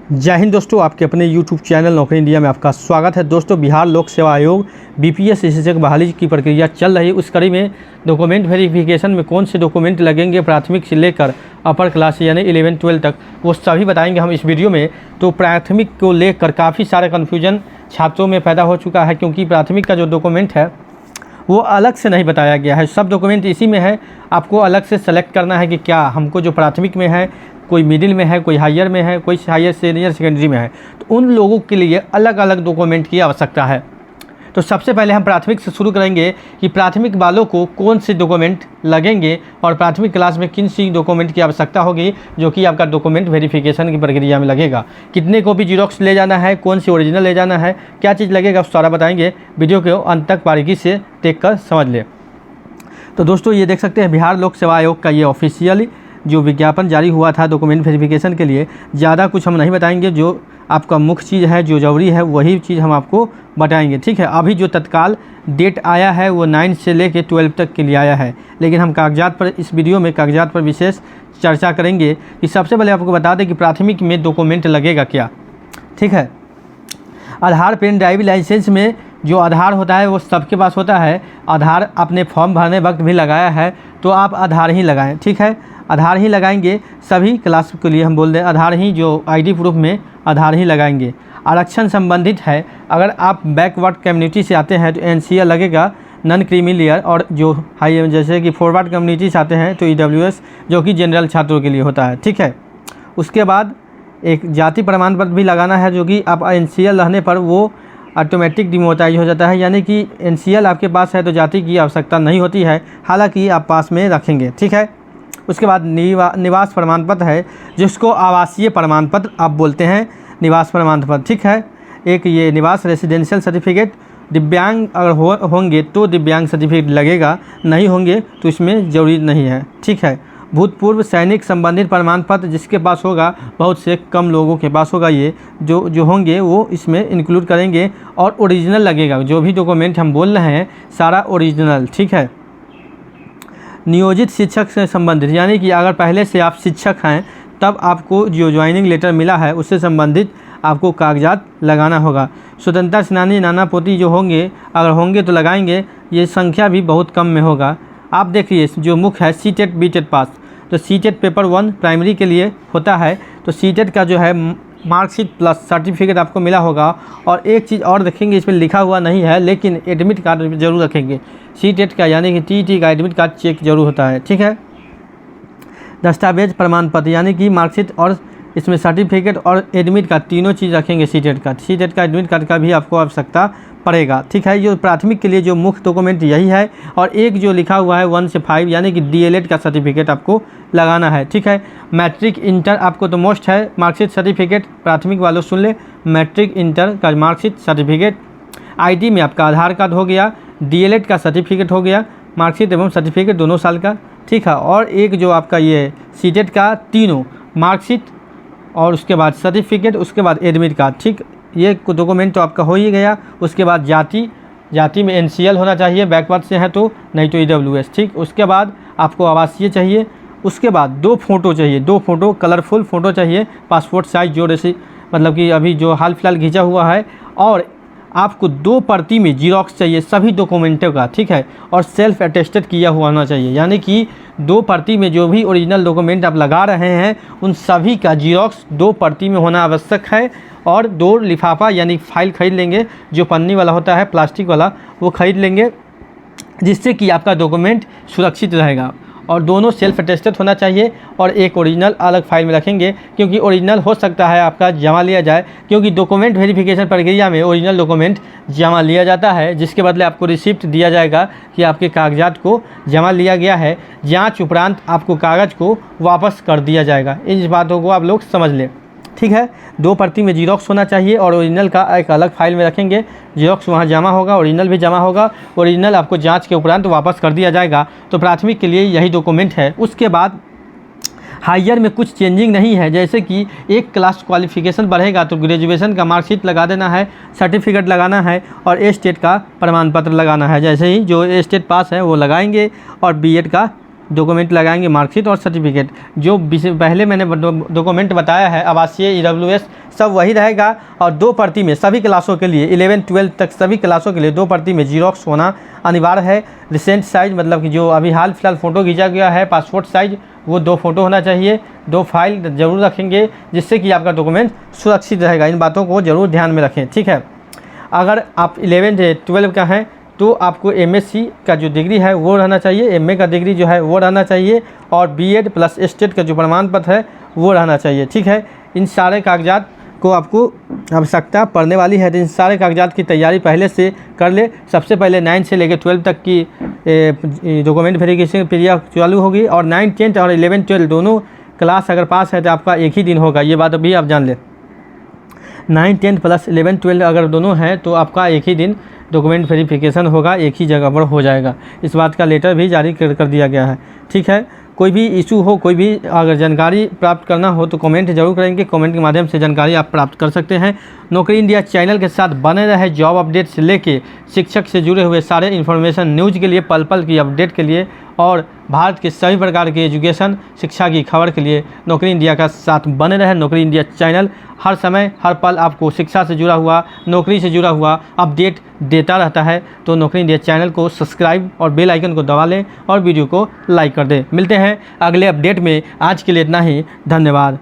जय हिंद दोस्तों, आपके अपने YouTube चैनल नौकरी इंडिया में आपका स्वागत है। दोस्तों, बिहार लोक सेवा आयोग BPS शिक्षक बहाली की प्रक्रिया चल रही। उस कड़ी में डॉक्यूमेंट वेरिफिकेशन में कौन से डॉक्यूमेंट लगेंगे प्राथमिक से लेकर अपर क्लास यानी 11-12 तक, वो सभी बताएंगे हम इस वीडियो में। तो प्राथमिक को लेकर काफ़ी सारा कन्फ्यूजन छात्रों में पैदा हो चुका है, क्योंकि प्राथमिक का जो डॉक्यूमेंट है वो अलग से नहीं बताया गया है। सब डॉक्यूमेंट इसी में है, आपको अलग से सेलेक्ट करना है कि क्या हमको जो प्राथमिक में है, कोई मिडिल में है, कोई हायर में है, कोई हायर सीनियर सेकेंडरी में है, तो उन लोगों के लिए अलग अलग डॉक्यूमेंट की आवश्यकता है। तो सबसे पहले हम प्राथमिक से शुरू करेंगे कि प्राथमिक वालों को कौन से डॉक्यूमेंट लगेंगे और प्राथमिक क्लास में किन सी डॉक्यूमेंट की आवश्यकता होगी, जो कि आपका डॉक्यूमेंट वेरिफिकेशन की प्रक्रिया में लगेगा। कितने कॉपी जीरोक्स ले जाना है, कौन सी ओरिजिनल ले जाना है, क्या चीज़ लगेगा, सारा बताएंगे। वीडियो को अंत तक बारीकी से देख कर समझ ले। तो दोस्तों, ये देख सकते हैं बिहार लोक सेवा आयोग का ये ऑफिशियली जो विज्ञापन जारी हुआ था डॉक्यूमेंट वेरिफिकेशन के लिए। ज़्यादा कुछ हम नहीं बताएंगे, जो आपका मुख्य चीज़ है, जो जरूरी है, वही चीज़ हम आपको बताएंगे, ठीक है। अभी जो तत्काल डेट आया है वो 9 से लेकर 12 तक के लिए आया है, लेकिन हम कागजात पर इस वीडियो में कागजात पर विशेष चर्चा करेंगे। कि सबसे पहले आपको बता दें कि प्राथमिक में डॉक्यूमेंट लगेगा क्या, ठीक है। आधार, पेन, ड्राइविंग लाइसेंस में जो आधार होता है वो सबके पास होता है। आधार आपने फॉर्म भरने वक्त भी लगाया है, तो आप आधार ही लगाएं, ठीक है। आधार ही लगाएंगे, सभी क्लास के लिए हम बोल दें आधार ही, जो आईडी प्रूफ में आधार ही लगाएंगे। आरक्षण संबंधित है, अगर आप बैकवर्ड कम्युनिटी से आते हैं तो NCL लगेगा, नॉन क्रीमी लेयर, और जो हाई जैसे कि फॉरवर्ड कम्युनिटी से आते हैं तो EWS, जो कि जनरल छात्रों के लिए होता है, ठीक है। उसके बाद एक जाति प्रमाण पत्र भी लगाना है, जो कि आप NCL रहने पर वो ऑटोमेटिक डिमोनेटाइज हो जाता है, यानी कि NCL आपके पास है तो जाति की आवश्यकता नहीं होती है, हालांकि आप पास में रखेंगे, ठीक है। उसके बाद निवास प्रमाण पत्र है, जिसको आवासीय प्रमाण पत्र आप बोलते हैं, निवास प्रमाण पत्र, ठीक है। एक ये निवास रेसिडेंशियल सर्टिफिकेट, दिव्यांग अगर होंगे तो दिव्यांग सर्टिफिकेट लगेगा, नहीं होंगे तो इसमें ज़रूरी नहीं है, ठीक है। भूतपूर्व सैनिक संबंधित प्रमाण पत्र जिसके पास होगा, बहुत से कम लोगों के पास होगा, ये जो होंगे वो इसमें इंक्लूड करेंगे। और ओरिजिनल लगेगा, जो भी डॉक्यूमेंट हम बोल रहे हैं सारा ओरिजिनल, ठीक है। नियोजित शिक्षक से संबंधित, यानी कि अगर पहले से आप शिक्षक हैं तब आपको जो ज्वाइनिंग लेटर मिला है उससे संबंधित आपको कागजात लगाना होगा। स्वतंत्रता सेनानी, नाना पोती जो होंगे, अगर होंगे तो लगाएंगे, ये संख्या भी बहुत कम में होगा। आप देखिए जो मुख्य है CTET BTET पास, तो CTET पेपर 1 प्राइमरी के लिए होता है, तो CTET का जो है मार्कशीट प्लस सर्टिफिकेट आपको मिला होगा। और एक चीज़ और देखेंगे, इस पर लिखा हुआ नहीं है लेकिन एडमिट कार्ड जरूर रखेंगे CTET का, यानी कि TET का एडमिट कार्ड चेक जरूर होता है, ठीक है। दस्तावेज प्रमाण पत्र, यानी कि मार्कशीट और इसमें सर्टिफिकेट और एडमिट कार्ड तीनों चीज़ रखेंगे CTET का। CTET का एडमिट कार्ड का भी आपको आवश्यकता पड़ेगा, ठीक है। जो प्राथमिक के लिए जो मुख्य डॉक्यूमेंट यही है। और एक जो लिखा हुआ है 1 से 5, यानी कि DLED का सर्टिफिकेट आपको लगाना है, ठीक है। मैट्रिक इंटर आपको तो मोस्ट है, मार्कशीट सर्टिफिकेट प्राथमिक वालों सुन ले, मैट्रिक इंटर का मार्कशीट सर्टिफिकेट। ID में आपका आधार कार्ड हो गया, DLED का सर्टिफिकेट हो गया, मार्कशीट एवं सर्टिफिकेट दोनों साल का, ठीक है। और एक जो आपका ये CTET का तीनों मार्कशीट और उसके बाद सर्टिफिकेट, उसके बाद एडमिट कार्ड, ठीक। ये डॉक्यूमेंट तो आपका हो ही गया। उसके बाद जाति में NCL होना चाहिए, बैकवर्ड से है तो, नहीं तो EWS, ठीक। उसके बाद आपको आवासीय चाहिए। उसके बाद 2 फ़ोटो चाहिए, 2 फ़ोटो कलरफुल फ़ोटो चाहिए, पासपोर्ट साइज, जो जैसे मतलब कि अभी जो हाल फिलहाल खींचा हुआ है। और आपको 2 प्रति में जीरोक्स चाहिए सभी डॉक्यूमेंटों का, ठीक है। और सेल्फ अटेस्टेड किया हुआ होना चाहिए, यानी कि 2 प्रति में जो भी ओरिजिनल डॉक्यूमेंट आप लगा रहे हैं उन सभी का जीरोक्स 2 प्रति में होना आवश्यक है। और 2 लिफाफा यानी फाइल खरीद लेंगे, जो पन्नी वाला होता है, प्लास्टिक वाला, वो खरीद लेंगे, जिससे कि आपका डॉक्यूमेंट सुरक्षित रहेगा। और दोनों सेल्फ अटेस्टेड होना चाहिए। और एक ओरिजिनल अलग फाइल में रखेंगे, क्योंकि ओरिजिनल हो सकता है आपका जमा लिया जाए, क्योंकि डॉक्यूमेंट वेरिफिकेशन प्रक्रिया में ओरिजिनल डॉक्यूमेंट जमा लिया जाता है, जिसके बदले आपको रिसिप्ट दिया जाएगा कि आपके कागजात को जमा लिया गया है। जांच उपरांत आपको कागज़ को वापस कर दिया जाएगा। इस बातों को आप लोग समझ लें, ठीक है। 2 प्रति में जीरोक्स होना चाहिए और ओरिजिनल का एक अलग फाइल में रखेंगे। जीरोक्स वहाँ जमा होगा, ओरिजिनल भी जमा होगा। ओरिजिनल आपको जांच के उपरांत वापस कर दिया जाएगा। तो प्राथमिक के लिए यही डॉक्यूमेंट है। उसके बाद हायर में कुछ चेंजिंग नहीं है, जैसे कि एक क्लास क्वालिफिकेशन बढ़ेगा तो ग्रेजुएशन का मार्कशीट लगा देना है, सर्टिफिकेट लगाना है और स्टेट का प्रमाण पत्र लगाना है। जैसे ही जो स्टेट पास है वो लगाएंगे और BEd का डॉक्यूमेंट लगाएंगे मार्कशीट और सर्टिफिकेट। जो पहले मैंने डॉक्यूमेंट बताया है आवासीय EWS सब वही रहेगा। और 2 प्रति में सभी क्लासों के लिए 11 12 तक सभी क्लासों के लिए 2 प्रति में जीरोक्स होना अनिवार्य है। रिसेंट साइज मतलब कि जो अभी हाल फिलहाल फ़ोटो खींचा गया है पासपोर्ट साइज, वो 2 फ़ोटो होना चाहिए। 2 फाइल ज़रूर रखेंगे जिससे कि आपका डॉक्यूमेंट सुरक्षित रहेगा। इन बातों को ज़रूर ध्यान में रखें, ठीक है। अगर आप 11 12 का हैं तो आपको MSc का जो डिग्री है वो रहना चाहिए, MA का डिग्री जो है वो रहना चाहिए, और BEd प्लस स्टेट का जो प्रमाण पत्र है वो रहना चाहिए, ठीक है। इन सारे कागजात को आपको आवश्यकता पड़ने वाली है, तो इन सारे कागजात की तैयारी पहले से कर ले। सबसे पहले 9 से लेकर 12 तक की डॉक्यूमेंट वेरिफिकेशन प्रक्रिया चालू होगी, और 9 10 और 11 12 दोनों क्लास अगर पास है तो आपका एक ही दिन होगा, ये बात अभी आप जान लें। 9 10 प्लस 11 12 अगर दोनों हैं तो आपका एक ही दिन डॉक्यूमेंट वेरिफिकेशन होगा, एक ही जगह पर हो जाएगा। इस बात का लेटर भी जारी कर दिया गया है, ठीक है। कोई भी इशू हो, कोई भी अगर जानकारी प्राप्त करना हो तो कमेंट जरूर करेंगे, कमेंट के माध्यम से जानकारी आप प्राप्त कर सकते हैं। नौकरी इंडिया चैनल के साथ बने रहे। जॉब अपडेट से लेके शिक्षक से जुड़े हुए सारे इन्फॉर्मेशन न्यूज़ के लिए, पल पल की अपडेट के लिए, और भारत के सभी प्रकार के एजुकेशन शिक्षा की खबर के लिए नौकरी इंडिया का साथ बने रहे। नौकरी इंडिया चैनल हर समय हर पल आपको शिक्षा से जुड़ा हुआ, नौकरी से जुड़ा हुआ अपडेट देता रहता है। तो नौकरी इंडिया चैनल को सब्सक्राइब और बेल आइकन को दबा लें और वीडियो को लाइक कर दें। मिलते हैं अगले अपडेट में, आज के लिए इतना ही, धन्यवाद।